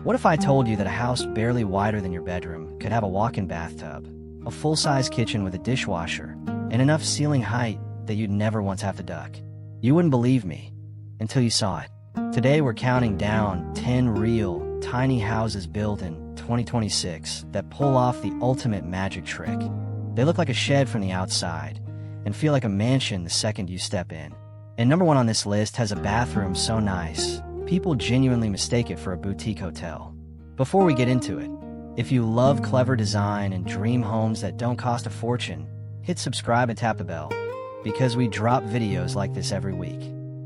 What if I told you that a house barely wider than your bedroom could have a walk-in bathtub, a full-size kitchen with a dishwasher, and enough ceiling height that you'd never once have to duck? You wouldn't believe me until you saw it. Today we're counting down 10 real, tiny houses built in 2026 that pull off the ultimate magic trick. They look like a shed from the outside and feel like a mansion the second you step in. And number one on this list has a bathroom so nice, people genuinely mistake it for a boutique hotel. Before we get into it, if you love clever design and dream homes that don't cost a fortune, hit subscribe and tap the bell, because we drop videos like this every week.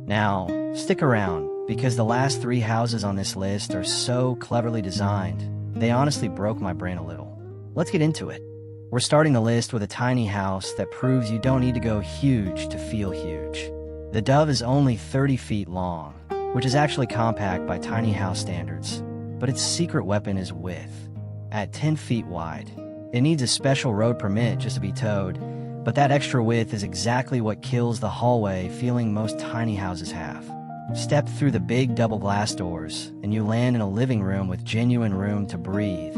Now, stick around, because the last 3 houses on this list are so cleverly designed, they honestly broke my brain a little. Let's get into it. We're starting the list with a tiny house that proves you don't need to go huge to feel huge. The Dove is only 30 feet long, which is actually compact by tiny house standards, but its secret weapon is width. At 10 feet wide, it needs a special road permit just to be towed, but that extra width is exactly what kills the hallway feeling most tiny houses have. Step through the big double glass doors, and you land in a living room with genuine room to breathe.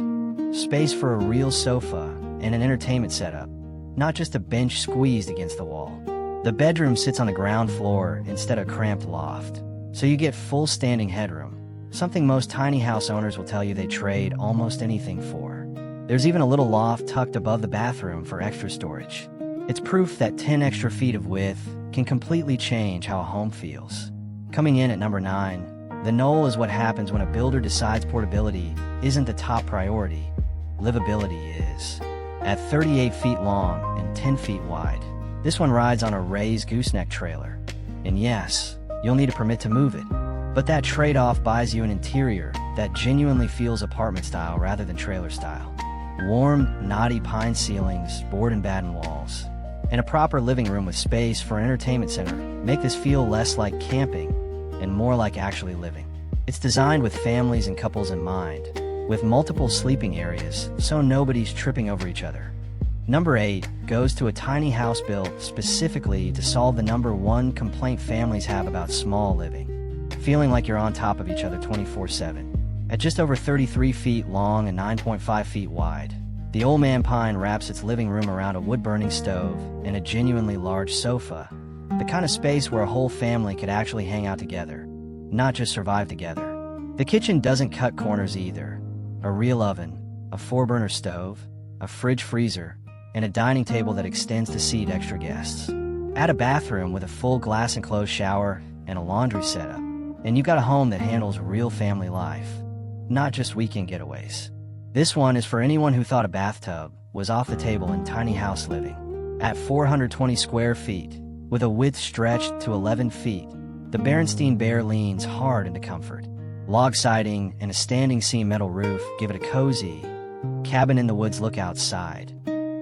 Space for a real sofa and an entertainment setup, not just a bench squeezed against the wall. The bedroom sits on the ground floor instead of a cramped loft, so you get full standing headroom, something most tiny house owners will tell you they trade almost anything for. There's even a little loft tucked above the bathroom for extra storage. It's proof that 10 extra feet of width can completely change how a home feels. Coming in at number 9, the Knoll is what happens when a builder decides portability isn't the top priority. Livability is. At 38 feet long and 10 feet wide, this one rides on a raised gooseneck trailer. And yes, you'll need a permit to move it, but that trade-off buys you an interior that genuinely feels apartment style rather than trailer style. Warm, knotty pine ceilings, board and batten walls, and a proper living room with space for an entertainment center make this feel less like camping and more like actually living. It's designed with families and couples in mind, with multiple sleeping areas so nobody's tripping over each other. Number 8 goes to a tiny house built specifically to solve the number one complaint families have about small living, feeling like you're on top of each other 24/7. At just over 33 feet long and 9.5 feet wide, the Old Man Pine wraps its living room around a wood-burning stove and a genuinely large sofa, the kind of space where a whole family could actually hang out together, not just survive together. The kitchen doesn't cut corners either. A real oven, a 4-burner stove, a fridge freezer, and a dining table that extends to seat extra guests. Add a bathroom with a full glass-enclosed shower and a laundry setup, and you've got a home that handles real family life, not just weekend getaways. This one is for anyone who thought a bathtub was off the table in tiny house living. At 420 square feet, with a width stretched to 11 feet, the Berenstein Bear leans hard into comfort. Log siding and a standing seam metal roof give it a cozy, cabin-in-the-woods look outside.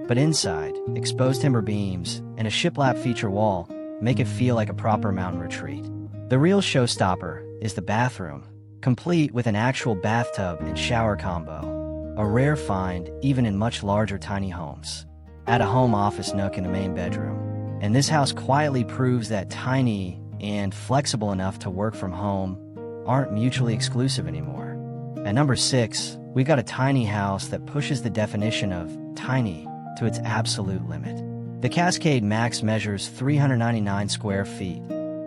But inside, exposed timber beams and a shiplap feature wall make it feel like a proper mountain retreat. The real showstopper is the bathroom, complete with an actual bathtub and shower combo, a rare find even in much larger tiny homes. Add a home office nook in the main bedroom, and this house quietly proves that tiny and flexible enough to work from home aren't mutually exclusive anymore. At number 6, we've got a tiny house that pushes the definition of tiny to its absolute limit. The Cascade Max measures 399 square feet,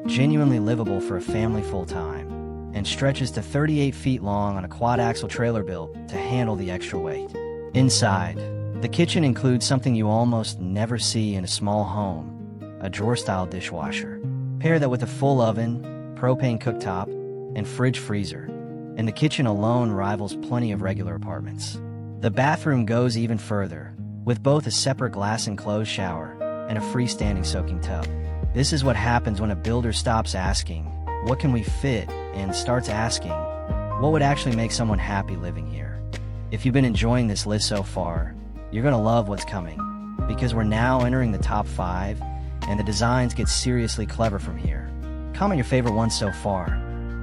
genuinely livable for a family full-time, and stretches to 38 feet long on a quad-axle trailer built to handle the extra weight. Inside, the kitchen includes something you almost never see in a small home, a drawer-style dishwasher. Pair that with a full oven, propane cooktop, and fridge freezer, and the kitchen alone rivals plenty of regular apartments. The bathroom goes even further, with both a separate glass-enclosed shower and a freestanding soaking tub. This is what happens when a builder stops asking, "What can we fit?" and starts asking, "What would actually make someone happy living here?" If you've been enjoying this list so far, you're gonna love what's coming, because we're now entering the top 5, and the designs get seriously clever from here. Comment your favorite ones so far,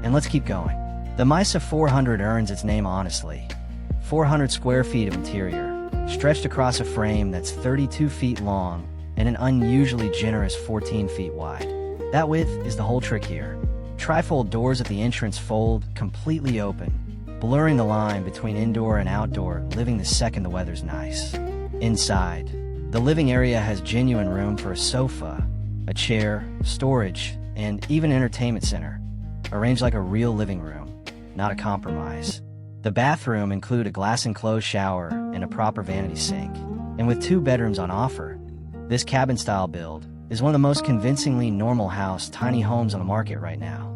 and let's keep going. The Mysa 400 earns its name honestly. 400 square feet of interior, stretched across a frame that's 32 feet long and an unusually generous 14 feet wide. That width is the whole trick here. Trifold doors at the entrance fold completely open, blurring the line between indoor and outdoor living the second the weather's nice. Inside, the living area has genuine room for a sofa, a chair, storage, and even entertainment center, arranged like a real living room, not a compromise. The bathroom include a glass-enclosed shower and a proper vanity sink. And with 2 bedrooms on offer, this cabin-style build is one of the most convincingly normal house tiny homes on the market right now.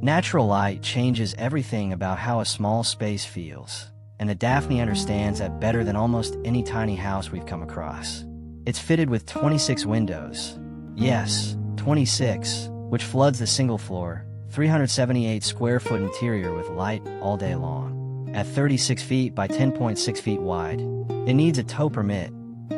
Natural light changes everything about how a small space feels, and the Daphne understands that better than almost any tiny house we've come across. It's fitted with 26 windows. Yes, 26, which floods the single-floor, 378-square-foot interior with light all day long. At 36 feet by 10.6 feet wide, it needs a tow permit,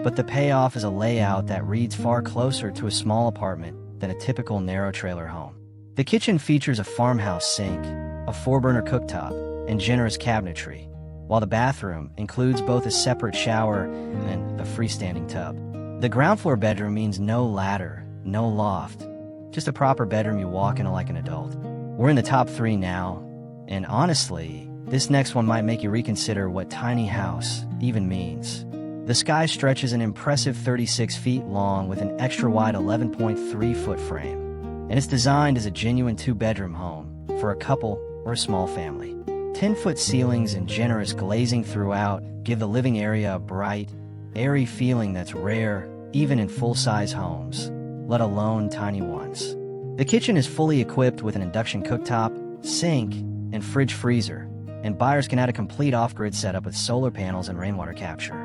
but the payoff is a layout that reads far closer to a small apartment than a typical narrow trailer home. The kitchen features a farmhouse sink, a 4-burner cooktop, and generous cabinetry, while the bathroom includes both a separate shower and a freestanding tub. The ground floor bedroom means no ladder, no loft, just a proper bedroom you walk into like an adult. We're in the top 3 now, and honestly, this next one might make you reconsider what tiny house even means. The sky stretches an impressive 36 feet long with an extra-wide 11.3-foot frame, and it's designed as a genuine 2-bedroom home for a couple or a small family. 10-foot ceilings and generous glazing throughout give the living area a bright, airy feeling that's rare even in full-size homes, let alone tiny ones. The kitchen is fully equipped with an induction cooktop, sink, and fridge freezer, and buyers can add a complete off-grid setup with solar panels and rainwater capture.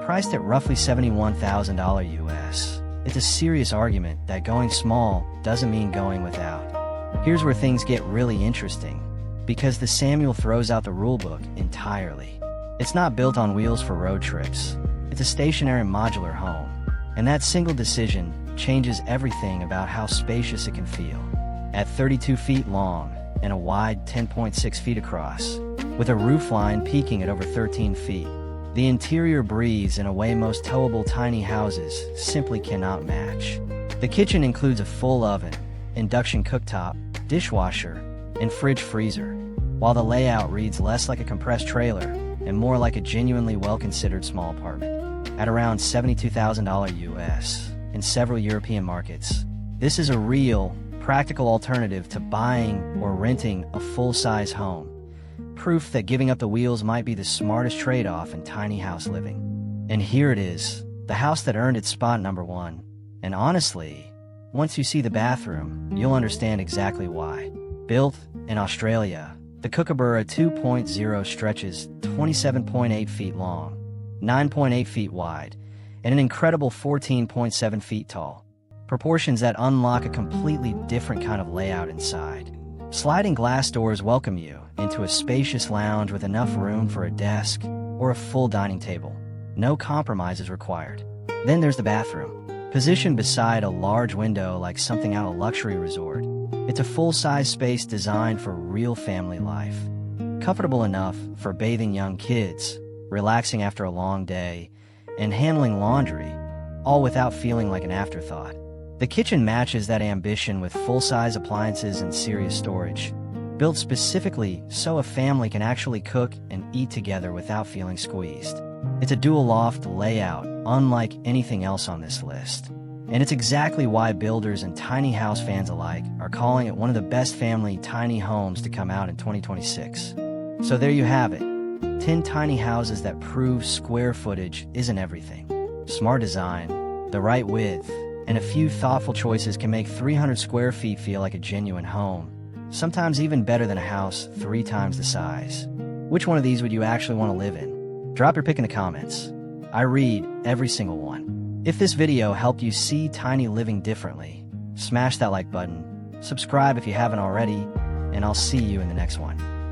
Priced at roughly $71,000 US, it's a serious argument that going small doesn't mean going without. Here's where things get really interesting, because the Samuel throws out the rulebook entirely. It's not built on wheels for road trips. It's a stationary modular home, and that single decision changes everything about how spacious it can feel. At 32 feet long and a wide 10.6 feet across, with a roofline peaking at over 13 feet, the interior breathes in a way most towable tiny houses simply cannot match. The kitchen includes a full oven, induction cooktop, dishwasher, and fridge freezer, while the layout reads less like a compressed trailer and more like a genuinely well-considered small apartment. At around $72,000 US in several European markets, this is a real, practical alternative to buying or renting a full-size home. Proof that giving up the wheels might be the smartest trade-off in tiny house living. And here it is, the house that earned its spot number 1. And honestly, once you see the bathroom, you'll understand exactly why. Built in Australia, the Kookaburra 2.0 stretches 27.8 feet long, 9.8 feet wide, and an incredible 14.7 feet tall. Proportions that unlock a completely different kind of layout inside. Sliding glass doors welcome you into a spacious lounge with enough room for a desk or a full dining table. No compromises required. Then there's the bathroom. Positioned beside a large window like something out of a luxury resort, it's a full-size space designed for real family life. Comfortable enough for bathing young kids, relaxing after a long day, and handling laundry, all without feeling like an afterthought. The kitchen matches that ambition with full-size appliances and serious storage, built specifically so a family can actually cook and eat together without feeling squeezed. It's a dual loft layout, unlike anything else on this list. And it's exactly why builders and tiny house fans alike are calling it one of the best family tiny homes to come out in 2026. So there you have it, 10 tiny houses that prove square footage isn't everything. Smart design, the right width, and a few thoughtful choices can make 300 square feet feel like a genuine home, sometimes even better than a house 3 times the size. Which one of these would you actually want to live in? Drop your pick in the comments. I read every single one. If this video helped you see tiny living differently, smash that like button, subscribe if you haven't already, and I'll see you in the next one.